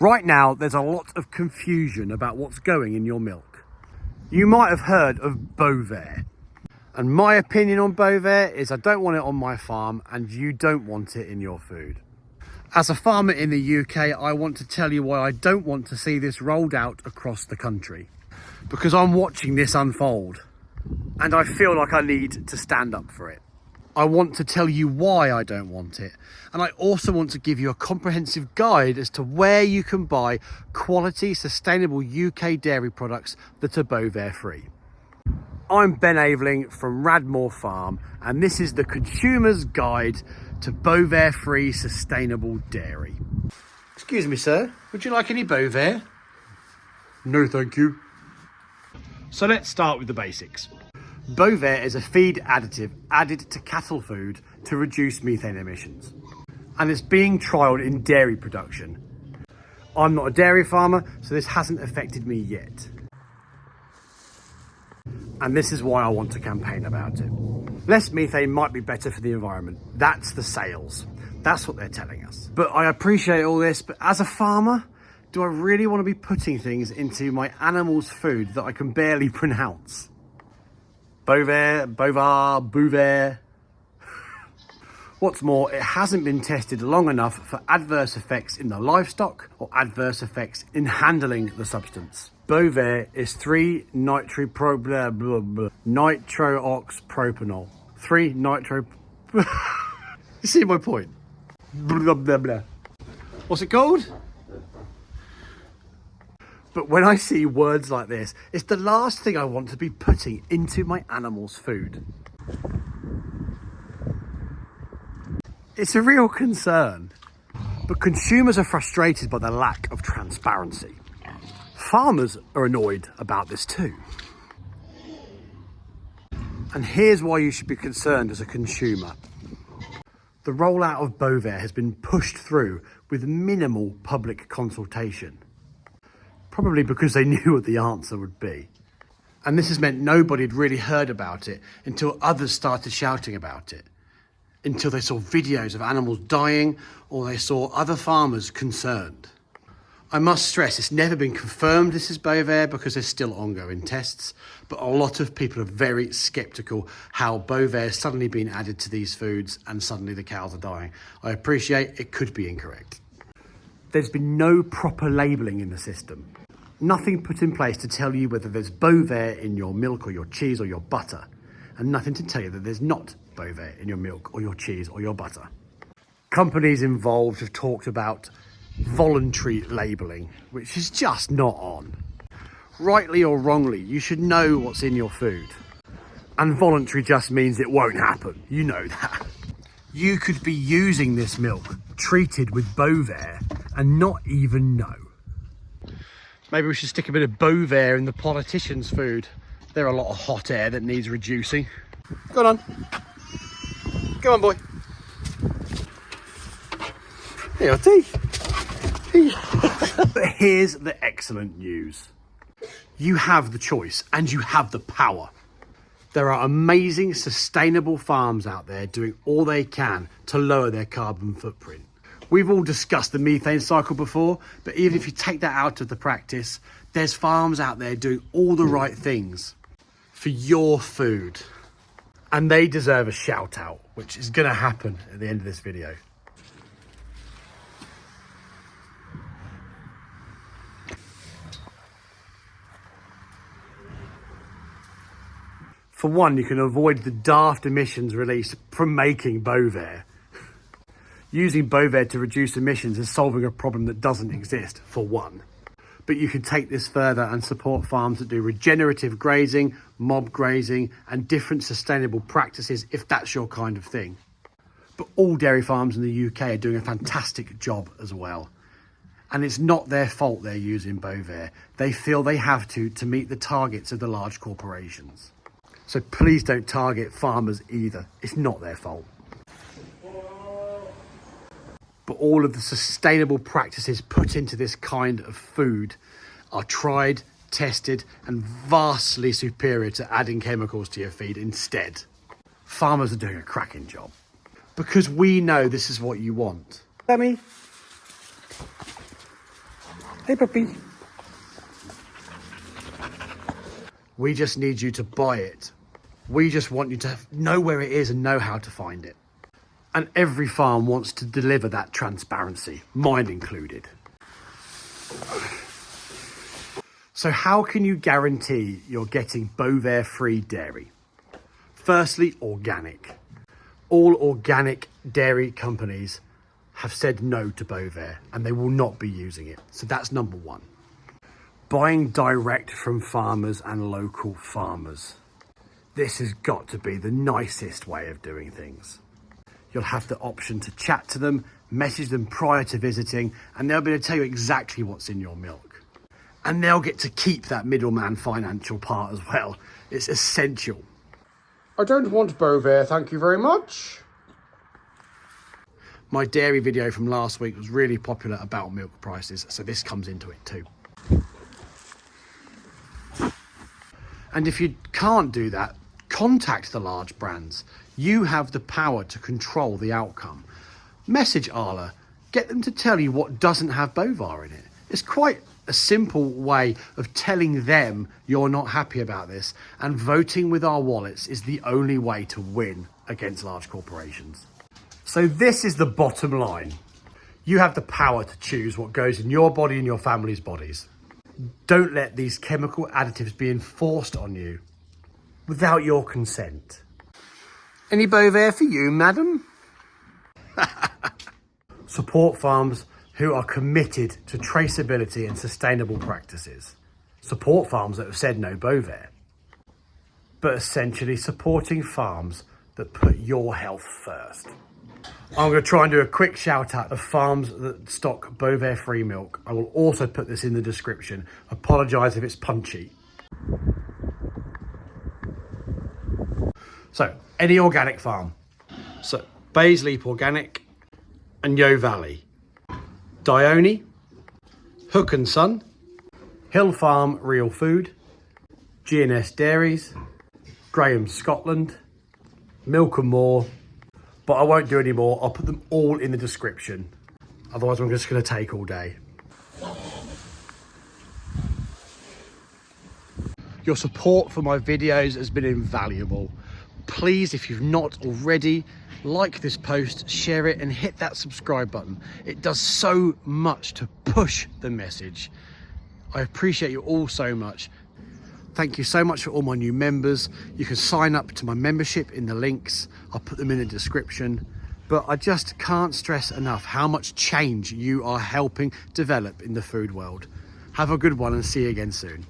Right now, there's a lot of confusion about what's going in your milk. You might have heard of Bovaer. And my opinion on Bovaer is I don't want it on my farm and you don't want it in your food. As a farmer in the UK, I want to tell you why I don't want to see this rolled out across the country. Because I'm watching this unfold and I feel like I need to stand up for it. I want to tell you why I don't want it. And I also want to give you a comprehensive guide as to where you can buy quality, sustainable UK dairy products that are Bovaer free. I'm Ben Aveling from Radmore Farm, and this is the consumer's guide to Bovaer free sustainable dairy. Excuse me, sir, would you like any Bovaer? No, thank you. So let's start with the basics. Bovaer is a feed additive added to cattle food to reduce methane emissions. And it's being trialled in dairy production. I'm not a dairy farmer, so this hasn't affected me yet. And this is why I want to campaign about it. Less methane might be better for the environment. That's the sales. That's what they're telling us. But I appreciate all this, but as a farmer, do I really want to be putting things into my animals' food that I can barely pronounce? Bovaer. What's more, it hasn't been tested long enough for adverse effects in the livestock or adverse effects in handling the substance. Bovaer is 3-nitrooxpropanol. 3-nitro... You see my point? Blah, blah, blah. What's it called? But when I see words like this, it's the last thing I want to be putting into my animals' food. It's a real concern, but consumers are frustrated by the lack of transparency. Farmers are annoyed about this too. And here's why you should be concerned as a consumer. The rollout of Bovaer has been pushed through with minimal public consultation. Probably because they knew what the answer would be. And this has meant nobody had really heard about it until others started shouting about it. Until they saw videos of animals dying or they saw other farmers concerned. I must stress it's never been confirmed this is Bovaer because there's still ongoing tests, but a lot of people are very sceptical how Bovaer has suddenly been added to these foods and suddenly the cows are dying. I appreciate it could be incorrect. There's been no proper labelling in the system. Nothing put in place to tell you whether there's Bovaer in your milk or your cheese or your butter, and nothing to tell you that there's not Bovaer in your milk or your cheese or your butter. Companies involved have talked about voluntary labelling, which is just not on. Rightly or wrongly, you should know what's in your food. And voluntary just means it won't happen. You know that. You could be using this milk treated with Bovaer and not even know. Maybe we should stick a bit of Bovaer in the politicians' food. They're a lot of hot air that needs reducing. Go on. Go on, boy. Here, tea. But here's the excellent news. You have the choice and you have the power. There are amazing sustainable farms out there doing all they can to lower their carbon footprint. We've all discussed the methane cycle before, but even if you take that out of the practice, there's farms out there doing all the right things for your food. And they deserve a shout out, which is going to happen at the end of this video. For one, you can avoid the daft emissions released from making Bovaer. Using Bovaer to reduce emissions is solving a problem that doesn't exist, for one. But you can take this further and support farms that do regenerative grazing, mob grazing, and different sustainable practices if that's your kind of thing. But all dairy farms in the UK are doing a fantastic job as well. And it's not their fault they're using Bovaer. They feel they have to meet the targets of the large corporations. So please don't target farmers either. It's not their fault. But all of the sustainable practices put into this kind of food are tried, tested, and vastly superior to adding chemicals to your feed instead. Farmers are doing a cracking job. Because we know this is what you want. Dummy. Hey, puppy. We just need you to buy it. We just want you to know where it is and know how to find it. And every farm wants to deliver that transparency, mine included. So how can you guarantee you're getting Bovaer-free dairy? Firstly, organic. All organic dairy companies have said no to Bovaer and they will not be using it. So that's number one. Buying direct from farmers and local farmers. This has got to be the nicest way of doing things. You'll have the option to chat to them, message them prior to visiting, and they'll be able to tell you exactly what's in your milk. And they'll get to keep that middleman financial part as well. It's essential. I don't want Bovaer, thank you very much. My dairy video from last week was really popular about milk prices, so this comes into it too. And if you can't do that, contact the large brands. You have the power to control the outcome. Message Arla, get them to tell you what doesn't have Bovaer in it. It's quite a simple way of telling them you're not happy about this, and voting with our wallets is the only way to win against large corporations. So this is the bottom line. You have the power to choose what goes in your body and your family's bodies. Don't let these chemical additives be enforced on you without your consent. Any Bovaer for you, madam? Support farms who are committed to traceability and sustainable practices. Support farms that have said no Bovaer. But essentially supporting farms that put your health first. I'm going to try and do a quick shout out of farms that stock Bovaer-free milk. I will also put this in the description. Apologise if it's punchy. So, any organic farm. So, Baysleap Organic and Yo Valley. Dione, Hook and Son, Hill Farm Real Food, G&S Dairies, Graham's Scotland, Milk and More, but I won't do any more. I'll put them all in the description. Otherwise, I'm just going to take all day. Your support for my videos has been invaluable. Please, if you've not already, like this post, share it and hit that subscribe button. It does so much to push the message. I appreciate you all so much. Thank you so much for all my new members. You can sign up to my membership in the links. I'll put them in the description. But I just can't stress enough how much change you are helping develop in the food world. Have a good one and see you again soon.